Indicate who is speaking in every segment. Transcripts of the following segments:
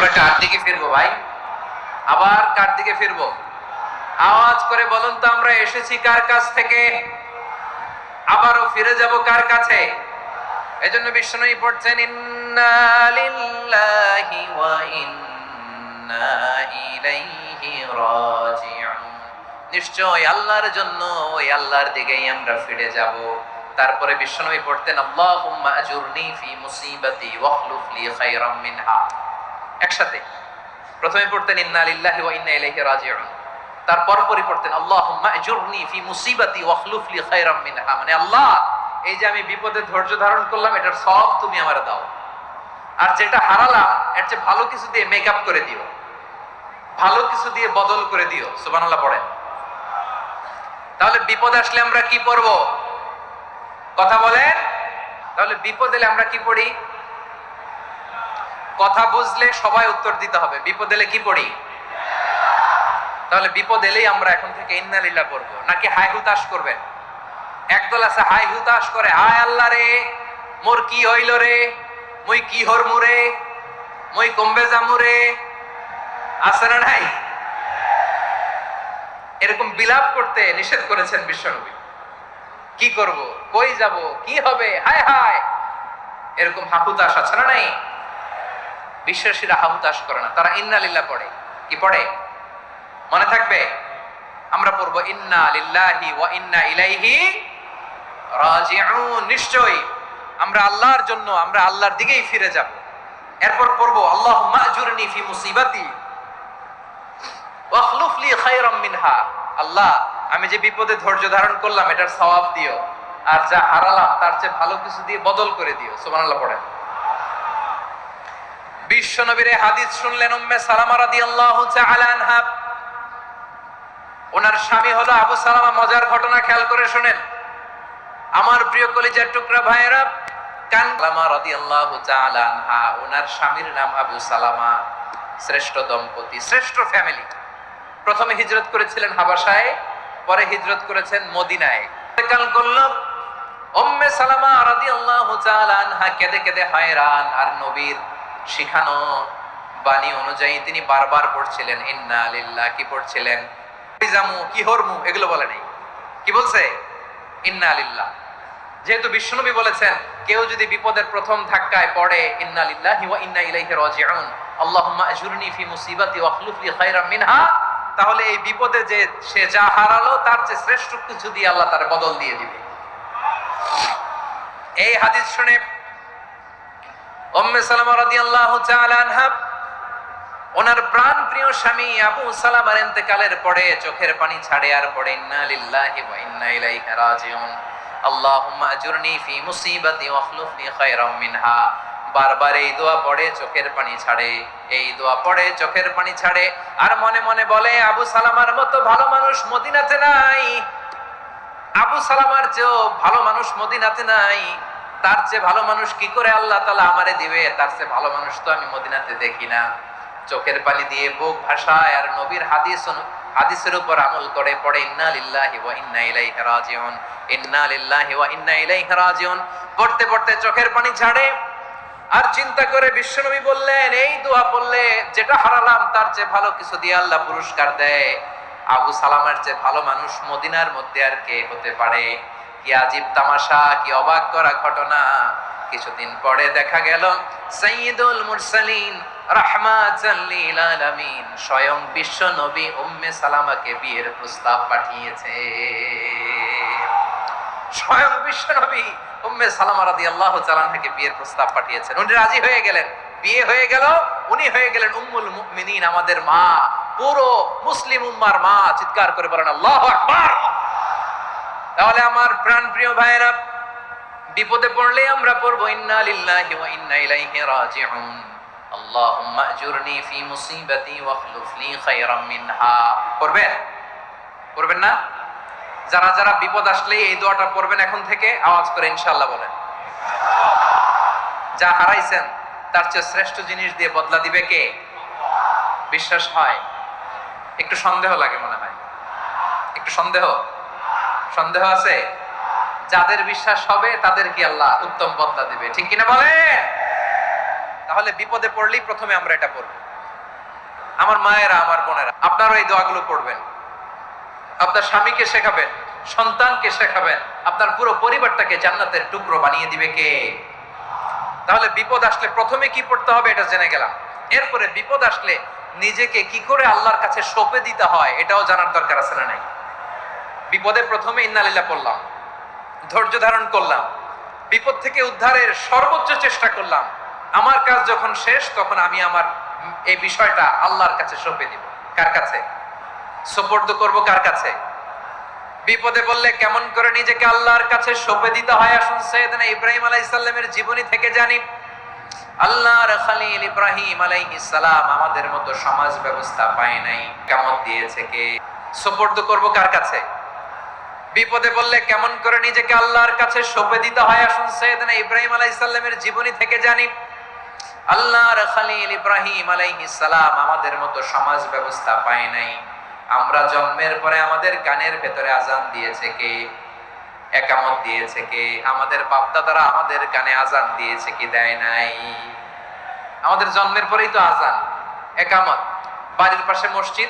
Speaker 1: আমরা কার দিকে ফিরবো ভাই? আবার কার দিকে ফিরবো? আওয়াজ করে বলুন তো, আমরা এসেছি কার কাছ থেকে, আবারও ফিরে যাব কার কাছে? এজন্য বিষ্ণুই পড়ছেন ইন্না লিল্লাহি ওয়া ইন্না ইলাইহি রাজিউন। নিশ্চয় আল্লাহর জন্য, ওই আল্লাহর দিকেই আমরা ফিরে যাব। তারপরে বিষ্ণুই পড়তেন আল্লাহুম্মা আজুরনি ফি মুসিবাতি ওয়াখলুফ লি খায়রাম মিনহা। একসাথে প্রথমে পড়তেন ইন্না লিল্লাহি ওয়া ইন্না ইলাইহি রাজিউন, তারপর পরে পড়তেন আল্লাহুম্মা আজুরনি ফি মুসিবাতি ওয়াখলুফ লি খায়রাম মিনহা। মানে আল্লাহ, এই যে আমি বিপদে ধৈর্য ধারণ করলাম, এটার সব তুমি আমার দাও, আর যেটা হারালাম এর চেয়ে ভালো কিছু দিয়ে মেকআপ করে দিও, ভালো কিছু দিয়ে বদল করে দিও। সুবহানাল্লাহ পড়েন। তাহলে বিপদ আসলে আমরা কি পড়ব? কথা বলেন। তাহলে বিপদ এলে আমরা কি পড়ি? কথা বুঝলে সবাই উত্তর দিতে হবে। বিপদ এলে কি পড়ি? তাহলে বিপদ এলেই আমরা এখন থেকে ইন্না লিল্লাহ পড়বো, নাকি হাই হুতাশ করবেন? একদল আছে হাই হুতাশ করে, হায় আল্লাহ রে, মোর কি হইল রে, মুই কি হরমু রে, মুই কমবে জামু রে। আছে না নাই? এরকম বিলাপ করতে নিষেধ করেছেন বিশ্বনবী। কি করব, কই যাব, কি হবে, হায় হায়, এরকম হাহুতাশ আছে না নাই? বিশ্বাসীরা হাহুতাশ করে না, তারা ইন্না লিল্লাহ পড়ে। কি পড়ে মনে থাকবে? আমরা পড়বো ইন্না লিল্লাহি ওয়া ইন্না ইলাইহি রাজিউন। নিশ্চয়ই আমরা আল্লাহর জন্য, আমরা আল্লাহর দিকেই ফিরে যাব। এরপর পড়বো আল্লাহুম্মা আজুরনি ফি মুসিবাতি ওয়াখলুফ লি খায়রাম মিনহা। আল্লাহ, আমি যে বিপদে ধৈর্য ধারণ করলাম এটার সওয়াব দিও, আর যা হারালাম তার চেয়ে ভালো কিছু দিয়ে বদল করে দিও। সুবহানাল্লাহ পড়েন। বিশ্ব নবীর হাদিস শুনলেন উম্মে সালামা রাদিয়াল্লাহু তাআলা আনহা। ওনার স্বামী হলো আবু সালামা। মজার ঘটনা খেয়াল করে শুনেন আমার প্রিয় কলিজার টুকরা ভাইয়েরা। সালামা রাদিয়াল্লাহু তাআলা আনহা, ওনার স্বামীর নাম আবু সালামা। শ্রেষ্ঠ দম্পতি, শ্রেষ্ঠ ফ্যামিলি। প্রথমে হিজরত করেছিলেন হাবাসায়, পরে হিজরত করেছেন মদিনায়। কাল করল উম্মে সালামা রাদিয়াল্লাহু তাআলা আনহা কেঁদে কেঁদে হয়রান। আর নবীর শিখানো বাণী অনুযায়ী তিনি বারবার পড়ছিলেন ইন্না লিল্লাহ। কি পড়ছিলেন? জামু, কি হরমু, এগুলো বলে নাই। কি বলছে? ইন্না লিল্লাহ। যেহেতু বিশ্বনবী বলেছেন কেউ যদি বিপদের প্রথম ধাক্কায় পড়ে ইন্না লিল্লাহি ওয়া ইন্না ইলাইহি রাজিউন, আল্লাহুম্মা আজুরনি ফি মুসিবাতি ওয়াখলুফ লি খায়রাম মিনহা, তাহলে এই বিপদে যে সে যা হারালো তার চেয়ে শ্রেষ্ঠ কিছু দিয়ে আল্লাহ তার বদল দিয়ে দিবে। এই হাদিস শুনে উম্মে সালামা রাদিয়াল্লাহু তাআলা আনহা ওনার প্রাণ প্রিয় স্বামী আবু সালামার ইন্তেকালের পরে চোখের পানি ছাড়ে, আর পড়ে ইন্না লিল্লাহি ওয়া ইন্না ইলাইহি রাজিউন, আল্লাহুম্মা আজুরনি ফি মুসিবাতি ওয়াখলুফ লি খায়রাম মিনহা। বারবার এই দোয়া পড়ে চোখের পানি ছাড়ে, এই দোয়া পড়ে চোখের পানি ছাড়ে, আর মনে মনে বলে আবু সালামার মতো ভালো মানুষ মদিনাতে নাই, আবু সালামার চেয়েও ভালো মানুষ মদিনাতে নাই, তার চেয়ে ভালো মানুষ কি করে আল্লাহ তাআলা আমারে দিবে, তার চেয়ে ভালো মানুষ তো আমি মদিনাতে দেখি না। চোখের পানি দিয়ে বুক ভাসায় আর নবীর হাদিসের উপর আমল করে পড়ে ইন্না লিল্লাহি ওয়া ইন্না ইলাইহি রাজিউন, ইন্না লিল্লাহি ওয়া ইন্না ইলাইহি রাজিউন। পড়তে পড়তে চোখের পানি ছাড়ে, আর চিন্তা করে বিশ্বনবী বললেন এই দোয়া পড়লে যেটা হারালাম তার চেয়ে ভালো কিছু দিয়ে আল্লাহ পুরস্কার দেয়। আবু সালামার চেয়ে ভালো মানুষ মদিনার মধ্যে আর কে হতে পারে? কি আজীব তামাশা, কি অবাক করা ঘটনা। কিছুদিন পরে দেখা গেল সাইয়্যিদুল মুরসালিন রাহমাতাল লিল আলামিন স্বয়ং বিশ্ব নবী উম্মে সালামাকে বিয়ের প্রস্তাব পাঠিয়েছে। স্বয়ং বিশ্ব নবী উম্মে সালামা রাদিয়াল্লাহু তাআলা আনহাকে বিয়ের প্রস্তাব পাঠিয়েছেন। উনি রাজি হয়ে গেলেন, বিয়ে হয়ে গেল, উনি হয়ে গেলেন উম্মুল মুমিনিন, আমাদের মা, পুরো মুসলিম উম্মার মা। চিৎকার করে বলেন আল্লাহু আকবার। তাহলে আমার প্রাণ প্রিয় ভাইয়েরা, বিপদে পড়লে আমরা পড়বো ইন্না লিল্লাহি ওয়া ইন্না ইলাইহি রাজিউন, আল্লাহুম্মা আজুরনি ফি মুসিবাতি ওয়াখলুফ লি খায়রাম মিনহা। পড়বেন? পড়বেন না? যারা যারা বিপদ আসলে এই দোয়াটা পড়বেন এখন থেকে আওয়াজ করে ইনশাআল্লাহ বলেন। যা হারাইছেন তার চেয়ে শ্রেষ্ঠ জিনিস দিয়ে বদলা দিবে কে? বিশ্বাস হয়? একটু সন্দেহ লাগে মনে হয়, একটু সন্দেহ সন্দেহ আছে? যাদের বিশ্বাস হবে তাদের কি আল্লাহ উত্তম বদলা দিবে, ঠিক কিনা বলেন? তাহলে বিপদে পড়লেই প্রথমে আমরা এটা পড়ব। আমার মায়েরা, আমার বোনেরা, আপনারা এই দোয়াগুলো পড়বেন, আপনার স্বামীকে শেখাবেন, সন্তানকে শেখাবেন, আপনার পুরো পরিবারটাকে জান্নাতের টুকরো বানিয়ে দিবে কে? তাহলে বিপদ আসলে প্রথমে কি পড়তে হবে এটা জেনে গেলাম। এরপরে বিপদ আসলে নিজেকে কি করে আল্লাহর কাছে সঁপে দিতে হয় এটাও জানার দরকার আছে না নাই? বিপদে প্রথমে ইন্নালিল্লাহ পড়লাম, ধৈর্য ধারণ করলাম, বিপদ থেকে উদ্ধারের সর্বোচ্চ চেষ্টা করলাম। আমার কাজ যখন শেষ তখন আমি আমার এই বিষয়টা আল্লাহর কাছে সঁপে দিব। কার কাছে সুপর্দ করব? কার কাছে? বিপদে বললে কেমন করে নিজেকে আল্লাহর কাছে সঁপে দিতে হয় আসুন সাইয়েদনা ইব্রাহিম আলাইহিস সালামের জীবনী থেকে জানি। আল্লাহর খলিল ইব্রাহিম আলাইহিস সালাম আমাদের মতো সমাজ ব্যবস্থা পায় নাই, কেমন দিয়েছে কে? সুপর্দ করব কার কাছে? বিপদে বললে কেমন করে নিজেকে আল্লাহর কাছে সঁপে দিতে হয় আসুন সাইয়েদনা ইব্রাহিম আলাইহিস সালামের জীবনী থেকে জানি। আল্লাহর খলিল ইব্রাহিম আলাইহিস সালাম আমাদের মতো সমাজ ব্যবস্থা পায় নাই। আমরা জন্মের পরে আমাদের কানের ভেতরে আজান দিয়েছে কে? একামত দিয়েছে কে? আমাদের বাপ দাদারা আমাদের কানে আজান দিয়েছে কি? দেয় নাই। আমাদের জন্মের পরেই তো আজান, একামত, বাড়ির পাশে মসজিদ,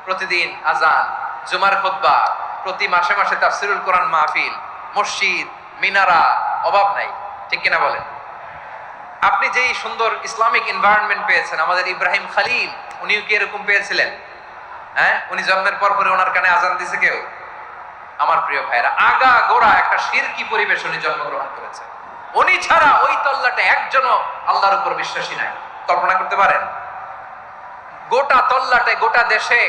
Speaker 1: প্রতিদিন আজান, জুমার খুতবা, প্রতি মাসে মাসে তাফসিরুল কোরআন মাহফিল, মসজিদ, মিনারা, অভাব নাই। ঠিক কিনা বলেন? আপনি যেই সুন্দর ইসলামিক এনভায়রনমেন্ট পেয়েছেন, আমাদের ইব্রাহিম খলিল উনিও কি এরকম পেয়েছিলেন? হ্যাঁ, উনি জন্মের পর পরে ওনার কানে আজান দিছে কেউ? আমার প্রিয় ভাইরা, আগা গোড়া একটা শিরকি পরিবেশ উনি জন্মগ্রহণ করেছেন। উনি ছাড়া ওই তল্লাটে একজনও আল্লাহর উপর বিশ্বাসী নাই। কল্পনা করতে পারেন? গোটা তল্লাটে, গোটা দেশে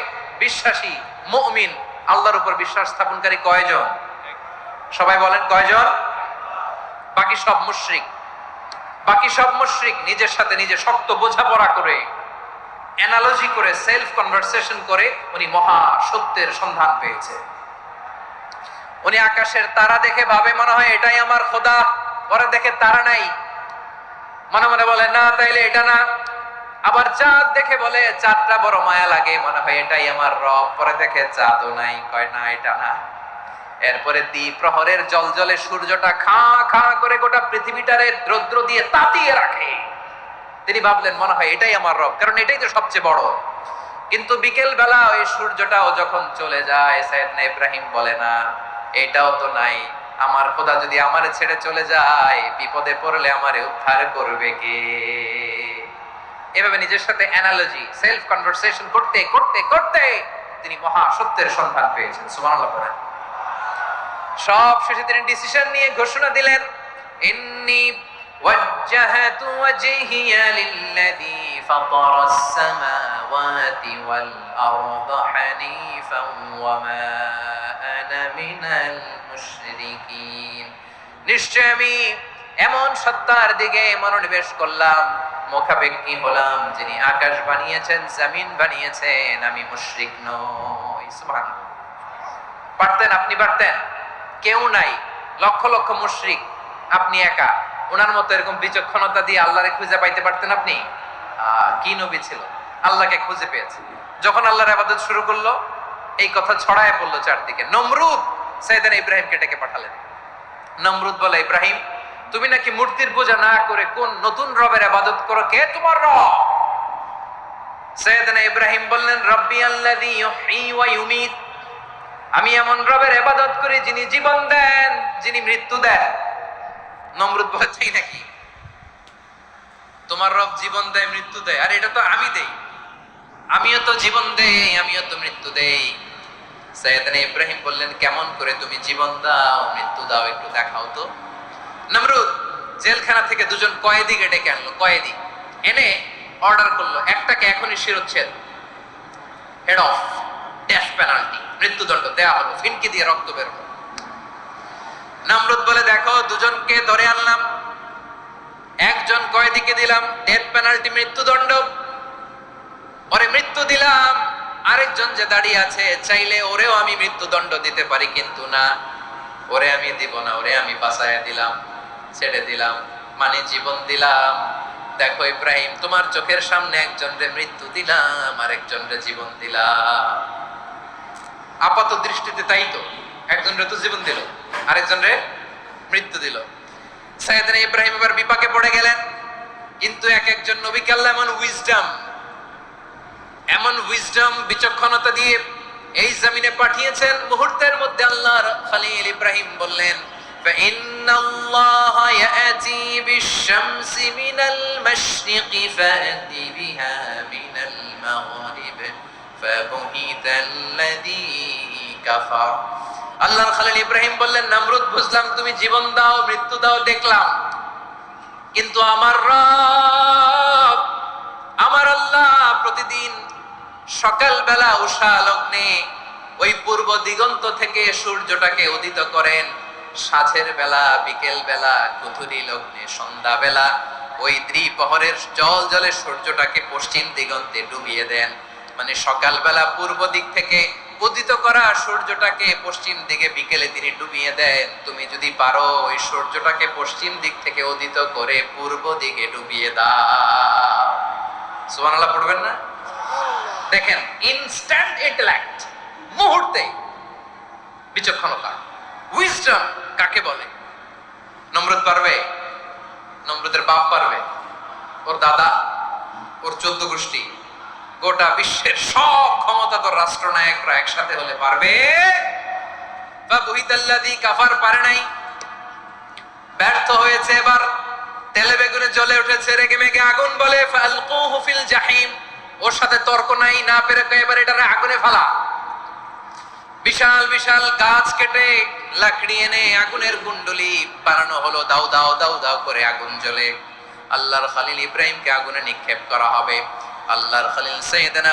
Speaker 1: বিশ্বাসী মুমিন, আল্লাহর উপর বিশ্বাস স্থাপনকারী কয়জন? সবাই বলেন কয়জন? বাকি সব মুশরিক। বাকি সব মুশরিক নিজের সাথে নিজে শক্ত বোঝাপড়া করে, অ্যানালজি করে, সেলফ কনভারসেশন করে উনি মহা সত্যের সন্ধান পেয়েছে। উনি আকাশের তারা দেখে ভাবে মনে হয় এটাই আমার খোদা, পরে দেখে তারা নাই, মনে মনে বলে না তাইলে এটা না। আবার চাঁদ দেখে বলে চাঁদটা বড় মায়া লাগে, মনে হয় এটাই আমার রব, পরে দেখে চাঁদও নাই, কয় না এটা না। এরপরে দ্বিপ্রহরের জলজলে সূর্যটা খা খা করে গোটা পৃথিবীটারে রৌদ্র দিয়ে তাতিয়ে রাখে। তিনি ভাবলেন মনে হয় এটাই আমার রব, কারণ এটাই তো সবচেয়ে বড়। কিন্তু বিকেল বেলা ওই সূর্যটাও যখন চলে যায়, সাইয়েদনা ইব্রাহিম বলে না এটাও তো নাই, আমার খোদা যদি আমারে ছেড়ে চলে যায়, বিপদে পড়লে আমারে উদ্ধার করবে কে? এভাবে নিজের সাথে অ্যানালজি, সেলফ কনভারসেশন করতে করতে করতে তিনি মহা সত্যের সন্ধান পেয়েছেন। সুবহানাল্লাহ পড়েন। সব শেষে তিনি ডিসিশন নিয়ে ঘোষণা দিলেন, ইন্নী ওয়াজ্জাহাতু ওয়াজহিয়া লিল্লাযী ফাতারাস সামাওয়াতি ওয়াল আরদা হানিফান ওয়া মা আনা মিনাল মুশরিকিন। নিশ্চয় আমি এমন সত্তার দিকে মনোনিবেশ করলাম, মুখাপেক্ষী হলাম, যিনি আকাশ বানিয়েছেন, জমিন বানিয়েছেন, আমি মুশরিক নই। সুবহানাল্লাহ। পারতেন? আপনি পারতেন? কেউ নাই, লক্ষ লক্ষ মুশরিক, আপনি একা। ওনার মতো এরকম বিচক্ষণতা দিয়ে আল্লাহরে খুঁজে পাইতে পারতেন আপনি? কি নবী ছিল, আল্লাহকে খুঁজে পেয়েছে। যখন আল্লাহর ইবাদত শুরু করলো, এই কথা ছড়ায় পড়লো চারদিকে। নমরুদ সাইয়েদনা ইব্রাহিমকে ডেকে পাঠালেন। নমরুদ বলে, ইব্রাহিম তুমি নাকি মূর্তির পূজা না করে কোন নতুন রবের ইবাদত করো, কে তোমার রব? সাইয়েদনা ইব্রাহিম বললেন, রব্বি আল্লাযী ইউহয়ী ওয়া ইউমীত, আমি এমন রবের ইবাদত করি যিনি জীবন দেন, যিনি মৃত্যু দেন। নমরুদ বলে, তাই নাকি? তোমার রব জীবন দেয়, মৃত্যু দেয়? আর এটা তো আমি দেই, আমিও তো জীবন দেই, আমিও তো মৃত্যু দেই। সাইয়েদনা ইব্রাহিম বললেন, কেমন করে তুমি জীবন দাও, মৃত্যু দাও, একটু দেখাও তো। নমরুদ জেলখানা থেকে দুজন কয়েদিকে ডেকে আনলো। কয়েদি এনে অর্ডার করলো, একটাকে এখনই শিরোচ্ছেদ, হেড অফ, ড্যাশ পেনাল্টি, মৃত্যুদণ্ড দেয়া হলো, ফিনকি দিয়ে রক্ত বের হলো। নমরুদ বলে, দেখো দুজনকে ধরে আনলাম, একজন কয়েদিকে দিলাম ডেথ পেনাল্টি, মৃত্যুদণ্ড, ওরে মৃত্যু দিলাম। আরেকজন যে দাঁড়িয়ে আছে, চাইলে ওরেও আমি মৃত্যুদণ্ড দিতে পারি, কিন্তু না, ওরে আমি দিব না, ওরে আমি বাঁচাইয়া দিলাম, ছেড়ে দিলাম, মানে জীবন দিলাম। দেখো ইব্রাহিম, তোমার চোখের সামনে একজনরে মৃত্যু দিলাম, আরেকজনরে জীবন দিলাম। আপাত দৃষ্টিতে তাই তো, একজনরে তো জীবন দিল, আরেকজনরে মৃত্যু দিল। সাইয়েদনা ইব্রাহিম এবার বিপাকে পড়ে গেলেন। কিন্তু এক একজন নবীকে আল্লাহ এমন উইজডম, এমন উইজডম বিচক্ষণতা দিয়ে এই জমিনে পাঠিয়েছেন, মুহূর্তের মধ্যে আল্লাহর খলিল ইব্রাহিম বললেন فإن الله يأتي بالشمس من المشرق فأت بها من المغرب فبهت الذي كفر। আল্লাহর খলিল ইব্রাহিম বললেন, নমরুদ বুঝলাম তুমি জীবন দাও মৃত্যু দাও দেখলাম, কিন্তু আমার রব আমার আল্লাহ প্রতিদিন সকালবেলা উষা লগ্নে ওই পূর্ব দিগন্ত থেকে সূর্যটাকে উদিত করেন, সাঁঝের বেলা বিকেল বেলা কুথুরি লগ্নে সন্ধ্যা বেলা ওই দ্বিপ্রহরের জল জলে সূর্যটাকে পশ্চিম দিগন্তে ডুবিয়ে দেন। মানে সকালবেলা পূর্ব দিক থেকে উদিত করা সূর্যটাকে পশ্চিম দিকে বিকেলে তিনি ডুবিয়ে দেন। তুমি যদি পারো ওই সূর্যটাকে পশ্চিম দিক থেকে উদিত করে পূর্ব দিকে ডুবিয়ে দাও। সুবহানাল্লাহ পড়বেন না? দেখেন, ইনস্ট্যান্ট ইন্টেলেক্ট, মুহূর্তে বিচক্ষণতা, উইজডম কাকে বলে? নমরুদ পারবে? নমরুদের বাপ পারবে? ওর দাদা, ওর 14 গোষ্ঠী, গোটা বিশ্বের সব ক্ষমতাধর রাষ্ট্রনায়করা একসাথে হলে পারবে? ফাবুহিতাল্লাযী কাফার পারে নাই, ব্যর্থ হয়েছে। এবার তেলে বেগুনে জ্বলে উঠেছে, রেগে মেগে আগুন বলে ফালকুহু ফিল জাহিম। ওর সাথে তর্ক নাই, না পেরে এবার এটারে আগুনে ফেলা। বিশাল বিশাল গাছ কেটে লাকড়ি এনে আগুনের কুণ্ডলি বানানো হলো, দাও দাও দাও দাও করে আগুন জ্বলে। আল্লাহর খলিল ইব্রাহিমকে আগুনে নিক্ষেপ করা হবে। আল্লাহর খলিল সাইয়েদনা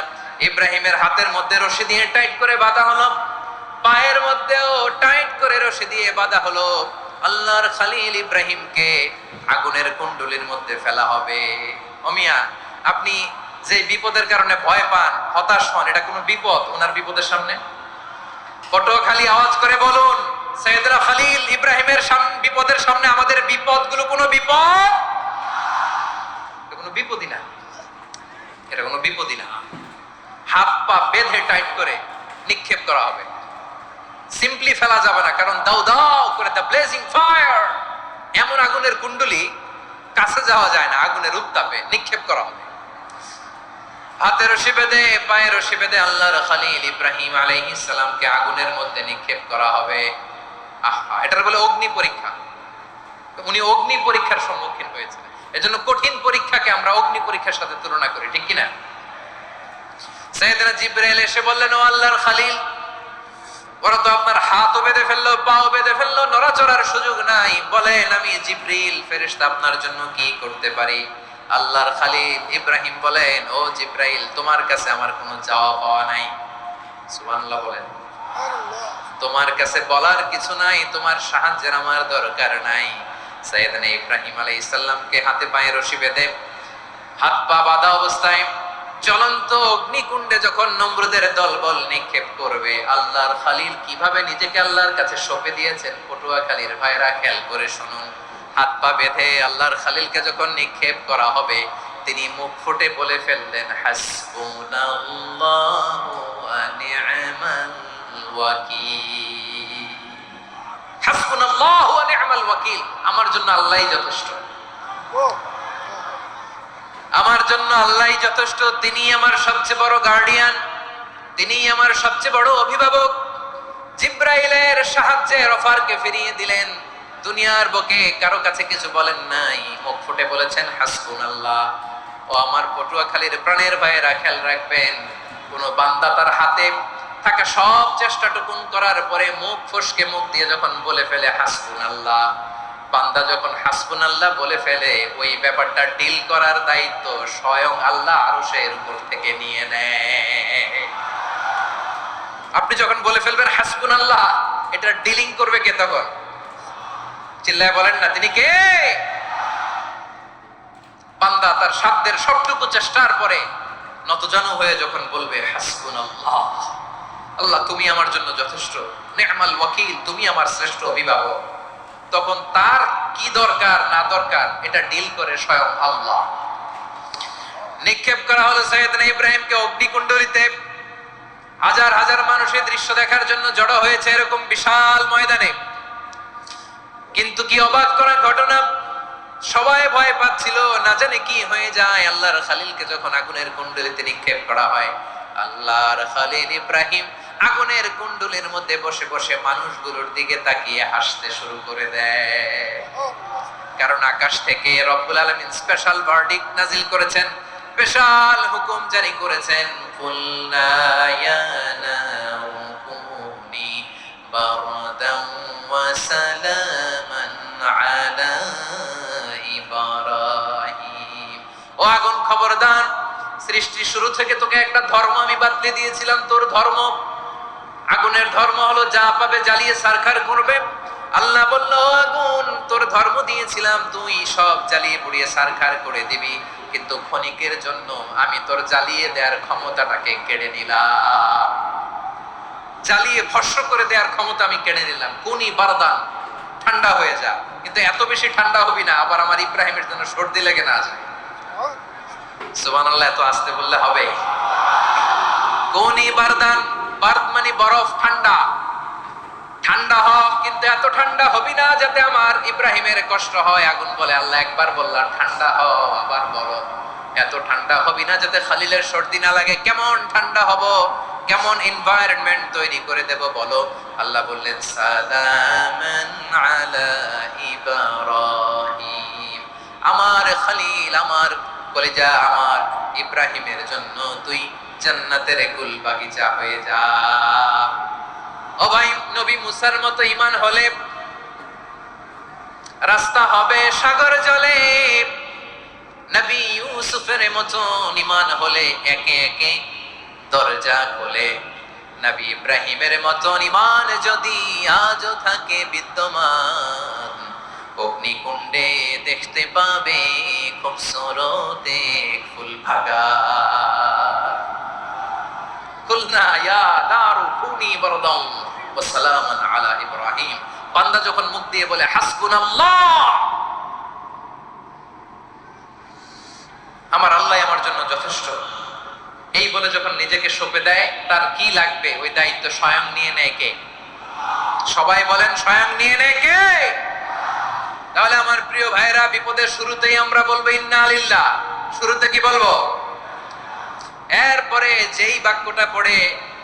Speaker 1: ইব্রাহিমের হাতের মধ্যে রশি দিয়ে টাইট করে বাঁধা হলো, পায়ের মধ্যেও টাইট করে রশি দিয়ে বাঁধা হলো। আল্লাহর খলিল ইব্রাহিমকে আগুনের কুণ্ডলির মধ্যে ফেলা হবে। ওমিয়া, আপনি যে বিপদের কারণে ভয় পান, হতাশ হন, এটা কোনো বিপদ ওনার বিপদের সামনে? পটুয়াখালী আওয়াজ করে বলুন, সাইয়েদনা খলিল ইব্রাহিমের বিপদের সামনে আমাদের বিপদগুলো কোনো বিপদ? এটা কোনো বিপদই না, এটা কোনো বিপদই না। হাত পা বেঁধে টাইট করে নিক্ষেপ করা হবে, সিম্পলি ফেলা যাবে না, কারণ দাও দাও করে দ্য ব্লেজিং ফায়ার, এমন আগুনের কুণ্ডলি কাছে যাওয়া যায় না, আগুনের উত্তাপে নিক্ষেপ করা হবে। হাতে রশি বেঁধে পায়ে রশি বেঁধে আল্লাহর খলিল ইব্রাহিম আলাইহিস সালামকে আগুনের মধ্যে নিক্ষেপ করা হবে। আহা, এটার বলে অগ্নি পরীক্ষা। উনি অগ্নি পরীক্ষার সম্মুখীন হয়েছেন। এজন্য কঠিন পরীক্ষাকে আমরা অগ্নি পরীক্ষার সাথে তুলনা করি, ঠিক কিনা? সাইয়েদনা জিবরাইল এসে বললেন, ও আল্লাহর খলিল, ওরা তো আপনার হাতও বেঁধে ফেললো, পাও বেঁধে ফেললো, নড়াচড়ার সুযোগ নাই, বলেন আমি জিবরিল ফেরেশতা আপনার জন্য কি করতে পারি? আল্লাহর খলিল ইব্রাহিম বলেন, ও জিবরাইল, তোমার কাছে আমার কোনো চাওয়া পাওয়া নাই। সুবহানাল্লাহ বলেন। তোমার কাছে বলার কিছু নাই, তোমার সাহায্যের আমার দরকার নাই। সাইয়েদনা ইব্রাহিম আলাইহিস সালামকে হাতে পায়ে রশি বেঁধে হাত পা বাঁধা অবস্থায় জ্বলন্ত অগ্নিকুণ্ডে যখন নমরুদের দলবল নিক্ষেপ করবে, আল্লাহর খলিল কিভাবে নিজেকে আল্লাহর কাছে সঁপে দিয়েছেন, পটুয়াখালীর ভাইরা খেয়াল করে শুনুন। হাত পা বেঁধে আল্লাহর খলিলকে যখন নিক্ষেপ করা হবে, তিনি মুখ ফুটে বলে ফেললেন, হাসবুনাল্লাহু ওয়া নি'মাল ওয়াকিল। হাসবুনাল্লাহু ওয়া নি'মাল ওয়াকিল, আমার জন্য আল্লাহই যথেষ্ট, আমার জন্য আল্লাহই যথেষ্ট। তিনি আমার সবচেয়ে বড় গার্ডিয়ান, তিনি আমার সবচেয়ে বড় অভিভাবক। জিব্রাইলের সাহায্যে অফারকে ফিরিয়ে দিলেন। দুনিয়ার বুকে কারো কাছে কিছু বলেন নাই, মুখ ফুটে বলেছেন হাসবুনাল্লাহ। ও আমার পটুয়াখালীর প্রাণের ভাইয়েরা, খেয়াল রাখবেন, কোন বান্দা তার হাতে থাকা সব চেষ্টাটুকুন করার পরে মুখ ফসকে মুখ দিয়ে যখন বলে ফেলে হাসবুনাল্লাহ, বান্দা যখন হাসবুনাল্লাহ বলে ফেলে, ওই ব্যাপারটা ডিল করার দায়িত্ব স্বয়ং আল্লাহ আরশের উপর থেকে নিয়ে নেয়। আপনি যখন বলে ফেলবেন হাসবুনাল্লাহ, এটা ডিলিং করবে কে তখন? চিল্লায় বলেন না, তিনি কে? বান্দা তার সাধ্যের সবটুকু চেষ্টার পরে নতজানু হয়ে যখন বলবে হাসবুনাল্লাহ, আল্লাহ তুমি আমার জন্য যথেষ্ট, নি'মাল ওয়াকিল, তুমি আমার শ্রেষ্ঠ অভিভাবক, তখন তার কি দরকার না দরকার এটা ডিল করে স্বয়ং আল্লাহ। নিক্ষেপ করা হলো সাইয়েদনা ইব্রাহিমকে অগ্নিকুণ্ডলিতে। হাজার হাজার মানুষের দৃশ্য দেখার জন্য জড়ো হয়েছে এরকম বিশাল ময়দানে। কিন্তু কি অবাক করার ঘটনা, সবাই ভয় পাচ্ছিল, না জানে কি হয়ে যায়। আল্লাহর খালিলকে যখন আগুনের কুণ্ডলিতে নিক্ষেপ করা হয়, আল্লাহর খালিল ইব্রাহিম আগুনের কুণ্ডলের মধ্যে বসে বসে মানুষগুলোর দিকে তাকিয়ে হাসতে শুরু করে দেয়। কারণ আকাশ থেকে রব্বুল আলামিন স্পেশাল ভার্ডিক্ট নাজিল করেছেন, স্পেশাল হুকুম জারি করেছেন, কুলনা ইয়া নারু কুনি বারদান ওয়া সালামান আলা ইব্রাহিম। ও আগুন, খবরদার, সৃষ্টির শুরু থেকে তোকে একটা ধর্ম আমি বাতলে দিয়েছিলাম। তোর ধর্ম, আগুনের ধর্ম হলো যা পাবে জ্বালিয়ে সারখার করবে। আল্লাহ বলল, আগুন, তোর ধর্ম দিয়েছিলাম তুই সব জ্বালিয়ে পুড়িয়ে সারখার করে দিবি, কিন্তু ক্ষণিকের জন্য আমি তোর জ্বালিয়ে দেওয়ার ক্ষমতাটাকে কেড়ে নিলাম। জ্বালিয়ে ভস্ম করে দেওয়ার ক্ষমতা আমি কেড়ে নিলাম। কুনি বারদান, ঠান্ডা হয়ে যা, কিন্তু এত বেশি ঠান্ডা হবি না আবার আমার ইব্রাহিমের জন্য সর্দি লেগে না যায়। সুবহানাল্লাহ, এত আস্তে বললে হবে? কুনি বারদান, বারদ মানে বরফ, ঠান্ডা। ঠান্ডা হ, কিন্তু এত ঠান্ডা হবি না যাতে আমার ইব্রাহিমের কষ্ট হয়। আগুন বলে, আল্লাহ একবার বললাম ঠান্ডা হ, আবার বলো এত ঠান্ডা হবি না যাতে খালিলের সর্দি না লাগে। কেমন ঠান্ডা হব, কেমন এনভায়রনমেন্ট তৈরি করে দেব বলো? আল্লাহ বললেন, সালামান আলা ইব্রাহিম, আমার খালিল, আমার কলিজা, আমার ইব্রাহিমের জন্য তুই জান্নাতের গুল বাগিচা হয়ে যা। ও ভাই, নবী মুসার মতো ঈমান হলে রাস্তা হবে সাগর জলে, নবী ইউসুফের মতো ঈমান হলে একে একে দরজা খোলে। নবী ইব্রাহিমের মতো ঈমান যদি আজও থাকে বিদ্যমান, অগ্নিকুণ্ডে দেখতে পাবে খুবসুরত এক ফুল ভাগা। কুলনা ইয়া নারু কুনি বারদান ওয়া সালামান আলা ইব্রাহিম। বান্দা যখন মুখ দিয়ে বলে হাসবুনাল্লাহ, আমার আল্লাহ আমার জন্য যথেষ্ট, এই বলে যখন নিজেকে সঁপে দেয়, তার কি লাগবে ওই দায়িত্ব স্বয়ং নিয়ে নেয় কে? সবাই বলেন, স্বয়ং নিয়ে নেয় কে? তাহলে আমার প্রিয় ভাইরা, বিপদের শুরুতেই আমরা বলবো ইন্না লিল্লাহ। শুরুতে কি বলবো? এরপরে যেই বাক্যটা পড়ে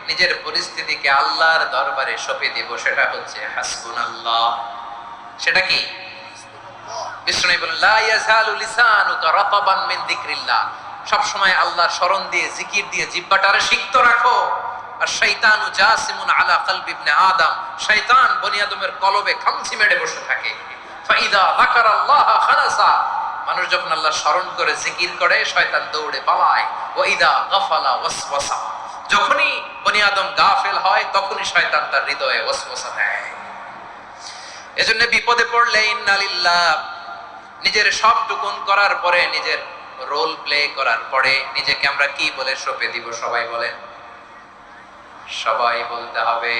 Speaker 1: নিজের পরিস্থিতিকে আল্লাহর দরবারে সঁপে দিব, সেটা হচ্ছে হাসবুনাল্লাহ। সেটা কি? বিষ্ণু বলেন, লা ইয়াজালু লিসানুকা রাতাবান মিন যিকরিল্লাহ। সব সময় আল্লাহর স্মরণ দিয়ে, জিকির দিয়ে জিহ্বাটারে সিক্ত রাখো। আর শয়তানু জাসিমুন আলা কলবি ইবনে আদম, শয়তান বনি আদমের কলবে খামচি মেরে বসে থাকে। ফাইদা যাকারাল্লাহ খালাসা, মানুষ যখন আল্লাহ স্মরণ করে জিকির করে, শয়তান দৌড়ে পালায়। ওয়া ইদা গাফালা ওয়াসওয়াসা, যখনই বনি আদম গাফেল হয় তখনই শয়তান তার হৃদয়ে ওয়াসওয়াসা দেয়। এজন্য বিপদে পড়লে ইন্না লিল্লাহ, নিজের সবটুকুন করার পরে, নিজের রোল প্লে করার পরে নিজেকে আমরা কি বলে সঁপে দিব? সবাই বলেন, সবাই বলতে হবে।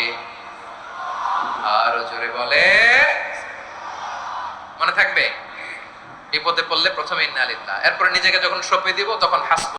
Speaker 1: আরো জোরে বলে, মনে থাকবে? বিপদে পড়লে প্রথমে ইন্না লিল্লাহ, এরপরে নিজেকে যখন সঁপে দিব তখন হাসব।